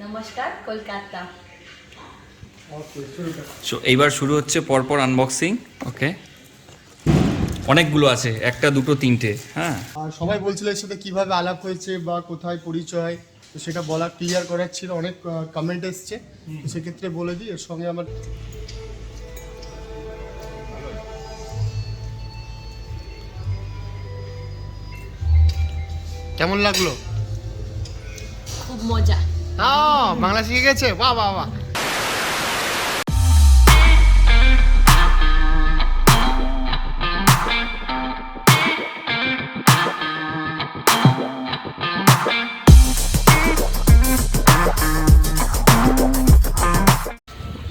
নমস্কার, কলকাতা। সো এইবার শুরু হচ্ছে পরপর আনবক্সিং। ওকে, অনেকগুলো আছে, একটা দুটো তিনটে। হ্যাঁ, আর সবাই বলছিল এর সাথে কিভাবে আলাপ হয়েছে বা কোথায় পরিচয়, তো সেটা বলা ক্লিয়ার করার ছিল। অনেক কমেন্ট এসছে, তো সেক্ষেত্রে বলে দিই। এর সঙ্গে আমার কেমন লাগলো? খুব মজা। বাংলা শিখে গেছে, বাহ বাহ বাহ।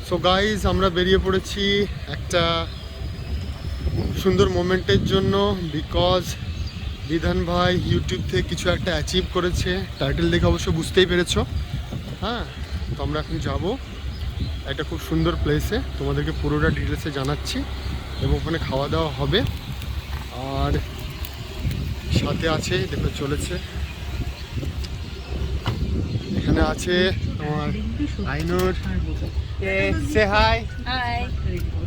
সো গাইজ, আমরা বেরিয়ে পড়েছি একটা সুন্দর মোমেন্টের জন্য, বিকজ বিধান ভাই ইউটিউব থেকে কিছু একটা অ্যাচিভ করেছে। টাইটেল দেখে অবশ্য বুঝতেই পেরেছো। হ্যাঁ, তো আমরা এখন যাব একটা খুব সুন্দর প্লেসে, তোমাদেরকে পুরোটা ডিটেলসে জানাচ্ছি, এবং ওখানে খাওয়া দাওয়া হবে। আর সাথে আছে, দেখো চলেছে, এখানে আছে তোমার আইনুর, সে হাই। হাই।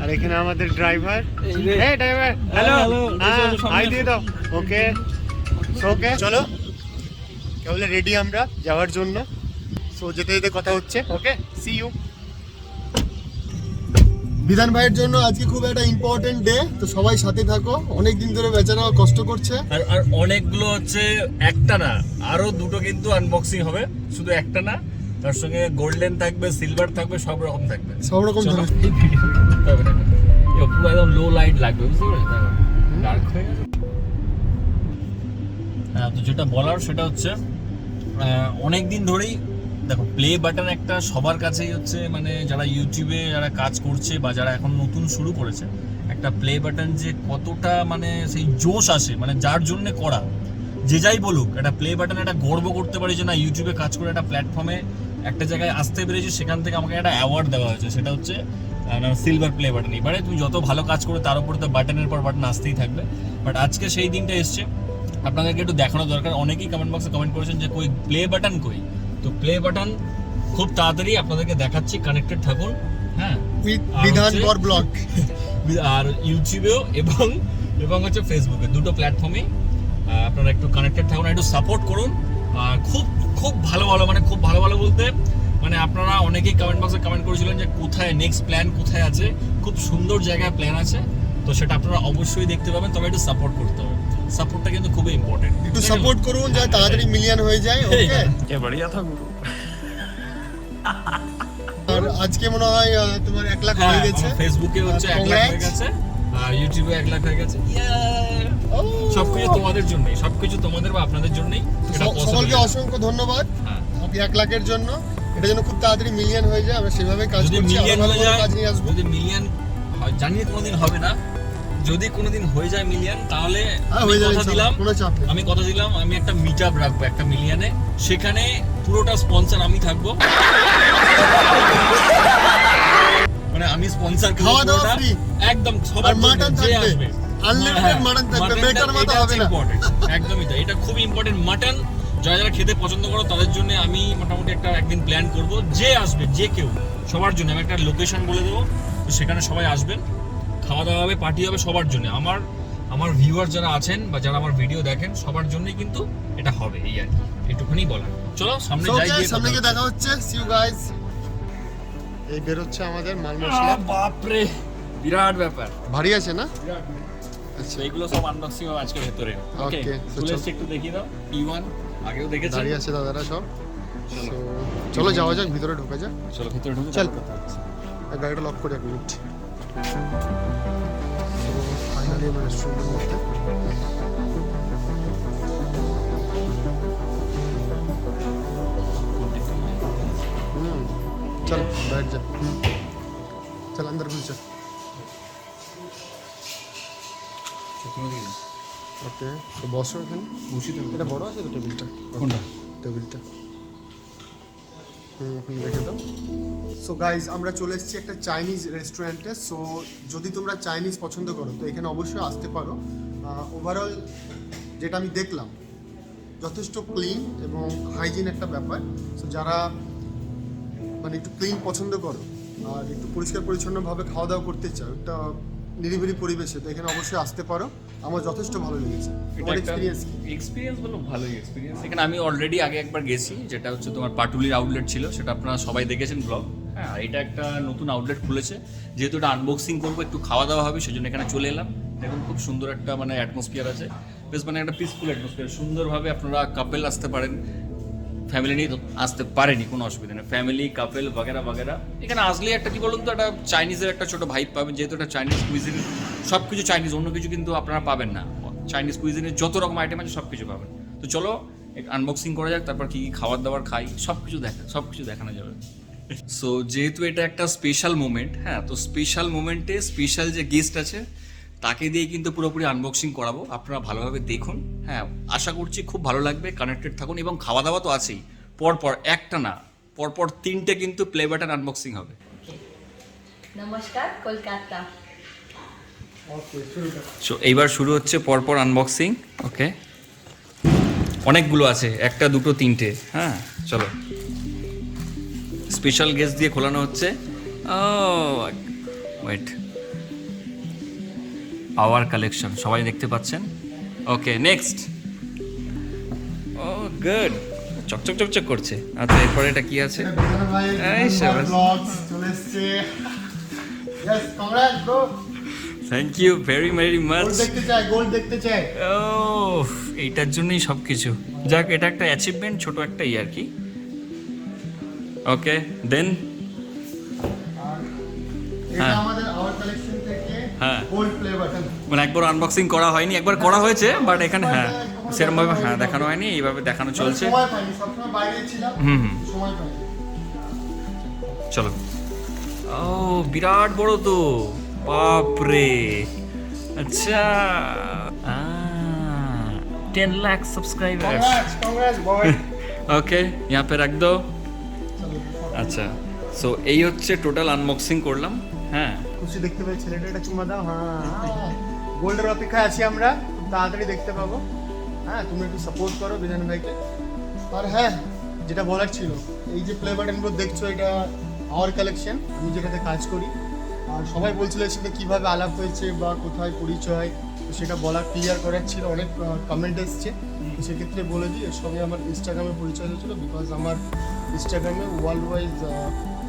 আর এখানে আমাদের ড্রাইভার, এই ড্রাইভার, হ্যালো, হাই দিয়ে দাও। ওকে, ওকে, চলো কেবল রেডি আমরা যাওয়ার জন্য। সো যেতে যেতে কথা হচ্ছে। ওকে, সি ইউ। বিধান ভাইয়ের জন্য আজকে খুব একটা ইম্পর্টেন্ট ডে, তো সবাই সাথে থাকো। অনেক দিন ধরে বেচারা কষ্ট করছে। আর অনেকগুলো হচ্ছে, একটা না আরো দুটো কিন্তু আনবক্সিং হবে, শুধু একটা না। তার সঙ্গে গোল্ডেন থাকবে, সিলভার থাকবে, সব রকম থাকবে, সব রকম পুরো একদম লো লাইট লাগবে, বুঝতে পারছো? ডার্ক হয়ে গেছে। হ্যাঁ, তো যেটা বলার সেটা হচ্ছে অনেক দিন ধরেই দেখো, প্লে বাটন একটা সবার কাছেই হচ্ছে, মানে যারা ইউটিউবে যারা কাজ করছে বা যারা এখন নতুন শুরু করেছে, একটা প্লে বাটন যে কতটা মানে সেই জোশ আসে, মানে যার জন্য করা, যে যাই বলুক, একটা প্লে বাটন একটা গর্ব করতে পারি যে না, ইউটিউবে কাজ করে একটা প্ল্যাটফর্মে একটা জায়গায় আসতে পেরেছি, সেখান থেকে আমাকে একটা অ্যাওয়ার্ড দেওয়া হয়েছে, সেটা হচ্ছে সিলভার প্লে বাটন। এবারে তুমি যত ভালো কাজ করো তার উপরে তো বাটনের পর বাটন আসতেই থাকবে। বাট আজকে সেই দিনটা এসছে, আপনাদেরকে একটু দেখানো দরকার। অনেকেই কমেন্ট বক্সে কমেন্ট করেছেন যে কই প্লে বাটন কই, তো প্লে বাটন খুব তাড়াতাড়ি আপনাদেরকে দেখাচ্ছি, কানেক্টেড থাকুন। হ্যাঁ, উইথ বিধান বর ব্লগ, আর ইউটিউবেও এবং হচ্ছে ফেসবুকে, দুটো প্ল্যাটফর্মে আপনারা একটু কানেক্টেড থাকুন, একটু সাপোর্ট করুন। আর খুব খুব ভালো মানে খুব ভালো বলতে, মানে আপনারা অনেকেই কমেন্ট বক্সে কমেন্ট করেছিলেন যে কোথায় নেক্সট প্ল্যান কোথায় আছে, খুব সুন্দর জায়গায় প্ল্যান আছে, তো সেটা আপনারা অবশ্যই দেখতে পাবেন। তবে একটু সাপোর্ট করতে হবে, সাপোর্টটা কিন্তু খুবই ইম্পর্টেন্ট। একটু সাপোর্ট করুন যাতে তাড়াতাড়ি মিলিয়ন হয়ে যায়। ওকে, কে বড়িয়া থা গুরু। আর আজকে মনে হয় তোমার 1 লাখ হয়ে গেছে। ফেসবুকে হচ্ছে 1 লাখ হয়ে গেছে, আর ইউটিউবে 1 লাখ হয়ে গেছে। সবকিছু তোমাদের জন্যই, সবকিছু তোমাদের বা আপনাদের জন্যই। সকলকে অসংখ্য ধন্যবাদ আপনি 1 লাখের জন্য। এটা যেন খুব তাড়াতাড়ি মিলিয়ন হয়ে যায়, আমরা সেভাবে কাজ করছি। মিলিয়ন হয়ে যায়, কাজ নিয়ে আসবো। যদি মিলিয়ন জানি কোনোদিন হবে না, যদি কোনোদিন হয়ে যায় মিলিয়ন, তাহলে আমি কথা দিলাম আমি একটা মিটআপ রাখবো একটা মিলিয়নে, সেখানে পুরোটা স্পন্সর আমি থাকবো, মানে আমি স্পন্সর করব, খাওয়া দাওয়া ফ্রি একদম, সবার মাটন থাকবে, আনলিমিটেড মাটন থাকবে, বেটার মতো হবে না। একদমই তাই, এটা খুব ইম্পর্টেন্ট। মাটন যারা খেতে পছন্দ করো তাদের জন্য আমি মোটামুটি একটা একদিন প্ল্যান করব, যে আসবে যে কেউ, সবার জন্য আমি একটা লোকেশন বলে দেবো, তো সেখানে সবাই আসবেন, খাওয়া দাওয়া হবে, পার্টি হবে সবার জন্য। আমার ভিউয়ার যারা আছেন বা যারা আমার ভিডিও দেখেন, সবার জন্যই কিন্তু এটা হবে, এই আর কি, এটুকুনি বলা। চলো সামনে যাই, সামনে গিয়ে দেখা হচ্ছে। See you guys. এই বের হচ্ছে আমাদের মাল মশলা। বাপ রে, বিরাট ব্যাপার, ভারী আছে না? আচ্ছা, এইগুলো সব আনবক্সিং হবে আজকে ভেতরে। ওকে, খুলে একটু দেখিয়ে দাও। ইউয়ান আগেও দেখেছেন, দাঁড়িয়ে আছে দাদারা সব। চলো যাওয়া যাক, ভিতরে ঢোকা যাক। চলো ভিতরে ঢুকে চল, গাড়িটা লক করে 1 মিনিট। ফাইনালি আমরা রেস্টুরেন্টের মধ্যে। चल बैठ जा, चल अंदर घुस जा। ओके, तो बसो এখানে বসি। তো এটা বড় আছে তো টেবিলটা? কোনটা টেবিলটা? ওখানে রেখে দাও। সো গাইজ, আমরা চলে এসেছি একটা চাইনিজ রেস্টুরেন্টে। সো যদি তোমরা চাইনিজ পছন্দ করো তো এখানে অবশ্যই আসতে পারো। ওভারঅল যেটা আমি দেখলাম, যথেষ্ট ক্লিন এবং হাইজিন একটা ব্যাপার। সো যারা মানে একটু ক্লিন পছন্দ করো আর একটু পরিষ্কার পরিচ্ছন্নভাবে খাওয়া দাওয়া করতে চাও, একটা নিরিবিলি পরিবেশে, তো এখানে অবশ্যই আসতে পারো। আমার যথেষ্ট ভালো লেগেছে। তোমার এক্সপিরিয়েন্স কি? এক্সপিরিয়েন্স বলো, ভালোই এক্সপিরিয়েন্স। এখানে আমি অলরেডি আগে একবার গেছি, যেটা হচ্ছে তোমার পাটুলির আউটলেট ছিল, সেটা আপনারা সবাই দেখেছেন ব্লগ। হ্যাঁ, আর এটা একটা নতুন আউটলেট খুলেছে, যেহেতু এটা আনবক্সিং করবো, একটু খাওয়া দাওয়া হবে, সেজন্য এখানে চলে এলাম। দেখুন খুব সুন্দর একটা মানে অ্যাটমসফিয়ার আছে, বেশ মানে একটা পিসফুল অ্যাটমসফিয়ার। সুন্দরভাবে আপনারা কাপেল আসতে পারেন, ফ্যামিলি নিয়ে আসতে পারেনি, কোনো অসুবিধা নেই। ফ্যামিলি কাপেল বাগেরা বাগেরা এখানে আসলে একটা কি বলুন তো, একটা চাইনিজের একটা ছোটো ভাইব পাবেন, যেহেতু একটা চাইনিজ কুইজিন, সব কিছু চাইনিজ, অন্য কিছু কিন্তু আপনারা পাবেন না। চাইনিজ কুইজিনের যত রকম আইটেম আছে সব কিছু পাবেন। তো চলো আনবক্সিং করা যাক, তারপর কী কী খাবার দাবার খাই, সব কিছু দেখানো যাবে। সো যেহেতু এটা একটা স্পেশাল মোমেন্ট, হ্যাঁ, তো স্পেশাল মোমেন্টে স্পেশাল যে গেস্ট আছে তাকে দিয়ে কিন্তু পুরোপুরি আনবক্সিং করাবো। আপনারা ভালোভাবে দেখুন, হ্যাঁ, আশা করছি খুব ভালো লাগবে। কানেক্টেড থাকুন, এবং খাওয়া দাওয়া তো আছেই, পরপর একটা না, পরপর 3টে কিন্তু প্লে বাটন আনবক্সিং হবে। নমস্কার, কলকাতা। সো এইবার শুরু হচ্ছে পরপর আনবক্সিং। ওকে, অনেকগুলো আছে, 1 2 3টে। হ্যাঁ চলো, স্পেশাল গেস্ট দিয়ে খোলানো হচ্ছে। ওয়েট, আওয়ার কালেকশন সবাই দেখতে পাচ্ছেন। ওকে, নেক্সট। ও গুড, চকচক চকচক করছে। আচ্ছা, এরপরে এটা কি আছে? Thank you very very much. দেখতে চাই। ও, এইটার জন্যই সব কিছু। যাক, এটা একটা অ্যাচিভমেন্ট, ছোট একটা আর কি। ওকে, দেন এটা আমাদের আওয়ার কালেকশন থেকে হ্যাঁ গোল্ড প্লে বাটন। মানে একবার আনবক্সিং করা হয়নি, একবার করা হয়েছে, বাট এখানে হ্যাঁ সেরকমভাবে হ্যাঁ দেখানো হয়নি, এইভাবে দেখানো চলছে। সময় পাইনি, সবসময় বাইরে ছিলাম, সময় পাইনি। চলো। ও, বিরাট বড় তো, বাপরে। আচ্ছা, 10 লাখ সাবস্ক্রাইবার্স। Congrats boy. ওকে, यहाँ पे रख दो। আচ্ছা, সো এই হচ্ছে টোটাল আনবক্সিং করলাম। হ্যাঁ, খুশি দেখতে পাই ছেলেটা, এটা চুমা দাও। হ্যাঁ, গোল্ডের অপেক্ষায় আছি আমরা, খুব তাড়াতাড়ি দেখতে পাবো। হ্যাঁ, তুমি একটু সাপোর্ট করো বিধান ভাইকে। আর হ্যাঁ, যেটা বলার ছিল, এই যে প্লে বাটনগুলো দেখছো, এটা আওয়ার কালেকশন, আমি যেটাতে কাজ করি। আর সবাই বলছিল এর সাথে কীভাবে আলাপ হয়েছে বা কোথায় পরিচয়, তো সেটা বলা ক্লিয়ার করার ছিল। অনেক কমেন্ট এসছে, তো সেক্ষেত্রে বলে দিই, এর সঙ্গে আমার ইনস্টাগ্রামে পরিচয় হয়েছিল, বিকজ আমার ইনস্টাগ্রামে ওয়ার্ল্ড ওয়াইজ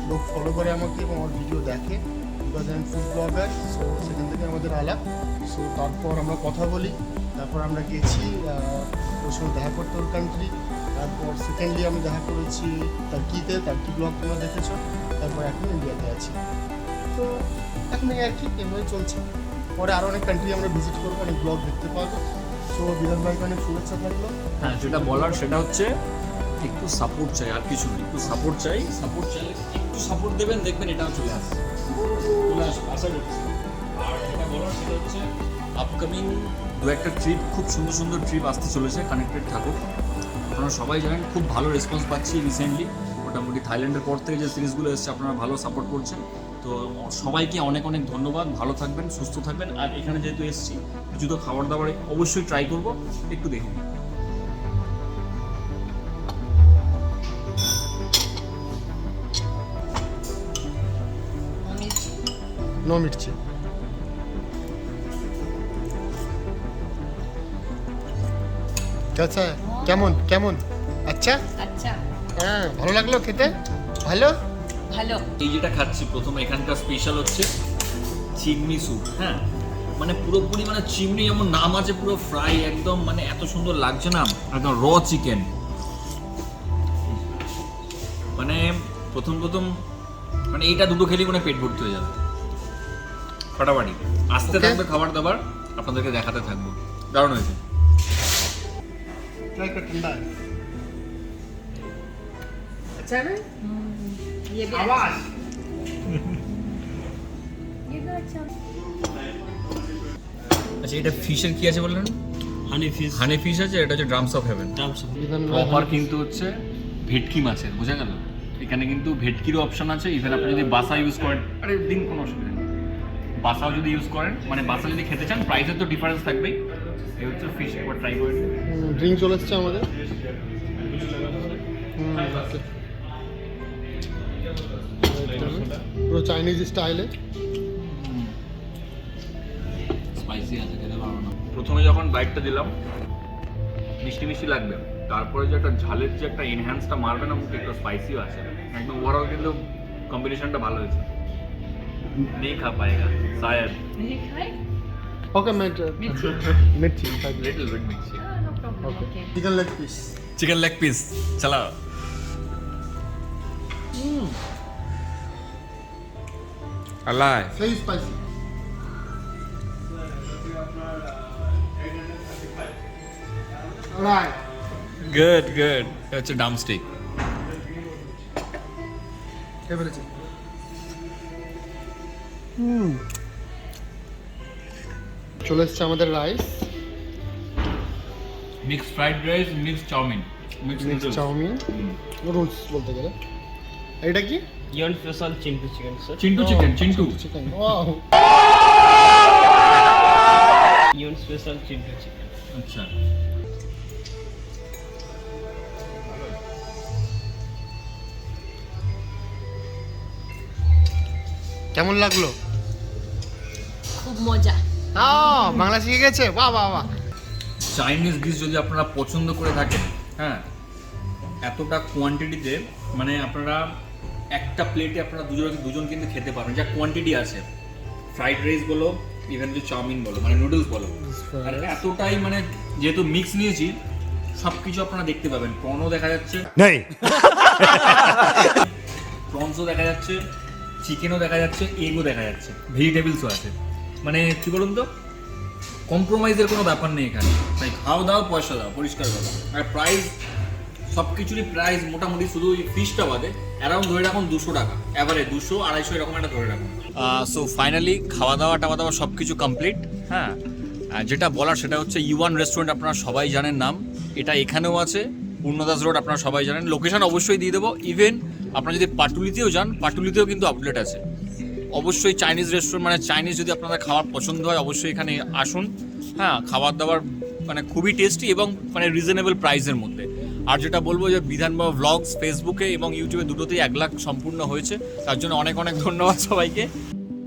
লোক ফলো করে আমাকে এবং আমার ভিডিও দেখে, বিকজ আমি ফুড ব্লগার। সো সেখান থেকে আমাদের আলাপ। সো তারপর আমরা কথা বলি, তারপর আমরা গেছি ওর সঙ্গে দেখা করতে, ওর কান্ট্রি। তারপর সেকেন্ডলি আমি দেখা করেছি টার্কিতে, টার্কি ব্লগ তোমরা দেখেছো। তারপর এখন ইন্ডিয়াতে আছি, তো এখন এই আর কি, এভাবে চলছে। পরে আরও অনেক কান্ট্রি আমরা ভিজিট করবো, অনেক ব্লগ দেখতে পাবো। সো বিধান ভাইকে অনেক শুভেচ্ছা থাকলো। হ্যাঁ, যেটা বলার সেটা হচ্ছে একটু সাপোর্ট চাই, আর কিছু না, একটু সাপোর্ট চাই। সাপোর্ট চাইলে একটু সাপোর্ট দেবেন, দেখবেন এটাও চলে আসবে, আশা করছি। আর যেটা বলার সেটা হচ্ছে আপকামিং 2-1টা ট্রিপ, খুব সুন্দর সুন্দর ট্রিপ আসতে চলেছে। কানেক্টেড থাকুক। আপনারা সবাই জানেন খুব ভালো রেসপন্স পাচ্ছি রিসেন্টলি, মোটামুটি থাইল্যান্ডের পর থেকে যে সিরিজগুলো এসছে আপনারা ভালো সাপোর্ট করছেন। তো সবাইকে অনেক অনেক ধন্যবাদ। ভালো থাকবেন, সুস্থ থাকবেন। আর এখানে যেহেতু এসেছি, কিছু তো খাবার দাবার অবশ্যই ট্রাই করবো, একটু দেখুন। नो मिर्ची। कैसा है? কেমন কেমন? আচ্ছা আচ্ছা, হ্যাঁ, ভালো লাগলো খেতে? ভালো ভালো। এই যেটা খাচ্ছি প্রথমে, এখানকার স্পেশাল হচ্ছে চিংড়ি স্যুপ। হ্যাঁ, মানে পুরোপুরি মানে চিংড়ি যেমন নাম আছে, পুরো ফ্রাই একদম, মানে এত সুন্দর লাগছে না, একদম র চিকেন। মানে প্রথম মানে এইটা দুটো খেলেই মানে পেট ভর্তি হয়ে যাবে ফাটাফাটি। আসতে থাকবে খাবার দাবার, আপনাদেরকে দেখাতে থাকবো। দারুণ হয়েছে। ठंडा है, अच्छा है ना? ये भी आवाज ये भी अच्छा। আচ্ছা, এটা ফিশের কি আছে বললেন? হানি ফিশ আছে, এটা হচ্ছে ড্রামস অফ হেভেন। প্রপার কিন্তু হচ্ছে ভেটকি মাছের, বোঝা গেল? এখানে কিন্তু ভেটকিরও অপশন আছে। ইভেন আপনি যদি বাসা ইউজ করেন, আরে দিন, কোনো অসুবিধা নেই। বাসাও যদি ইউজ করেন, মানে বাসা যদি খেতে চান, প্রাইসের তো ডিফারেন্স থাকবেই। এই হচ্ছে ফিশ, একবার ট্রাই করে নিন। ড্রিঙ্ক চলে এসছে আমাদের। পুরো চাইনিজ স্টাইলে। স্পাইসি আছে, খেতে পারবো না। প্রথমে যখন বাইটটা দিলাম মিষ্টি মিষ্টি লাগবে, তারপরে যে একটা ঝালের যে একটা এনহ্যান্সটা মারবে না মুখে, একটু স্পাইসিও আছে একদম। ওভারঅল কিন্তু কম্বিনেশনটা ভালো হয়েছে। नहीं खा पाएगा शायद। नहीं खाए? ওকে मिर्ची? मिर्ची लिटिल बिट मिर्ची। No problem. Okay. Chicken leg piece. Chicken leg piece चला। अलाय সেই spicy. Right. Good good. it's a drumstick। এবারে চলে এসছে আমাদের rice, mix fried rice, mix chowmein, mix chowmein, rolls বলতে গেলে। এটা কি? Yuan special chintu chicken, sir. चिंटू चिकन चिंटू। Chicken. Wow. Yuan special chintu chicken. अच्छा কেমন লাগলো? খুব মজা। বাংলা শিখে গেছে, বাহ বাহ বাহ। চাইনিজ ডিশ যদি আপনারা পছন্দ করে থাকেন, হ্যাঁ, এতটা কোয়ান্টিটিতে মানে আপনারা একটা প্লেটে আপনারা দুজন কিন্তু খেতে পারবেন, যা কোয়ান্টিটি আছে। ফ্রাইড রাইস বলো, ইভেন যে চাউমিন বলো, মানে নুডলস বলো, আর এতটাই মানে যেহেতু মিক্স নিয়েছি সব কিছু আপনারা দেখতে পাবেন। প্রনও দেখা যাচ্ছে, প্রনসও দেখা যাচ্ছে, চিকেনও দেখা যাচ্ছে, এগও দেখা যাচ্ছে, ভেজিটেবলসও আছে। মানে কি বলুন তো, কম্প্রোমাইজের কোনো ব্যাপার নেই এখানে। তাই খাও দাও, পয়সা দাও, পরিষ্কার কথা। আর প্রাইস, সব কিছুরই প্রাইস মোটামুটি, শুধু ওই ফিশটা বাদে অ্যারাউন্ড ধরে রাখুন 200 টাকা, এবারে 200-250 এরকম একটা ধরে রাখুন। সো ফাইনালি খাওয়া দাওয়া সব কিছু কমপ্লিট। হ্যাঁ, যেটা বলার সেটা হচ্ছে ইউয়ান রেস্টুরেন্ট, আপনারা সবাই জানেন নাম। এটা এখানেও আছে, পূর্ণদাস রোড, আপনারা সবাই জানেন। লোকেশন অবশ্যই দিয়ে দেবো। ইভেন আপনারা যদি পাটুলিতেও যান, পাটুলিতেও কিন্তু আউটলেট আছে। অবশ্যই চাইনিজ রেস্টুরেন্ট, মানে চাইনিজ যদি আপনাদের খাবার পছন্দ হয় অবশ্যই এখানে আসুন। হ্যাঁ, খাবার দাবার মানে খুবই টেস্টি এবং মানে রিজনেবল প্রাইসের মধ্যে। আর যেটা বলবো যে বিধান বাবা ভ্লগস ফেসবুকে এবং ইউটিউবে দুটোতেই 1 লাখ সম্পূর্ণ হয়েছে, তার জন্য অনেক অনেক ধন্যবাদ সবাইকে।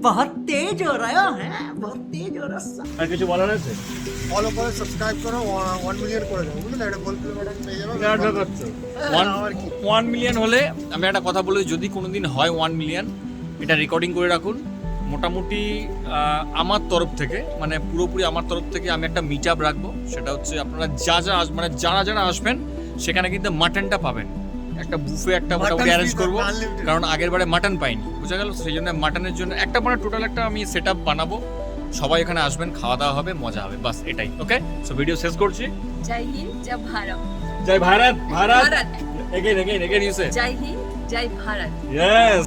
बहुत तेज हो रहा है, बहुत तेज हो रहा है। আর কিছু বলার আছে? ফলো করে সাবস্ক্রাইব করো, 1 মিলিয়ন করে দাও, বুঝলে? এটা গোল প্লেট পেয়ে যাবে। 1 মিলিয়ন হলে আমি একটা কথা বলি, যদি কোনোদিন হয় 1 মিলিয়ন, এটা রেকর্ডিং করে রাখুন। মোটামুটি আমার তরফ থেকে, মানে পুরোপুরি আমার তরফ থেকে আমি একটা মিট আপ রাখবো। সেটা হচ্ছে আপনারা মানে যারা আসবেন সেখানে কিন্তু মাটনটা পাবেন। একটা বুফে একটা মোটামুটি অ্যারেঞ্জ করবো, কারণ আগের বারে মাটন পাইনি, বুঝা গেল? সেই জন্য মাটনের জন্য একটা মানে টোটাল একটা আমি সেট আপ বানাবো। সবাই এখানে আসবেন, খাওয়া দাওয়া হবে, মজা হবে, বাস এটাই। ওকে, সো ভিডিও শেষ করছি। জয় হিন্দ, জয় ভারত। জয় Bharat. Bharat. Again you say জয় হিন্দ, জয় ভারত। ইয়েস।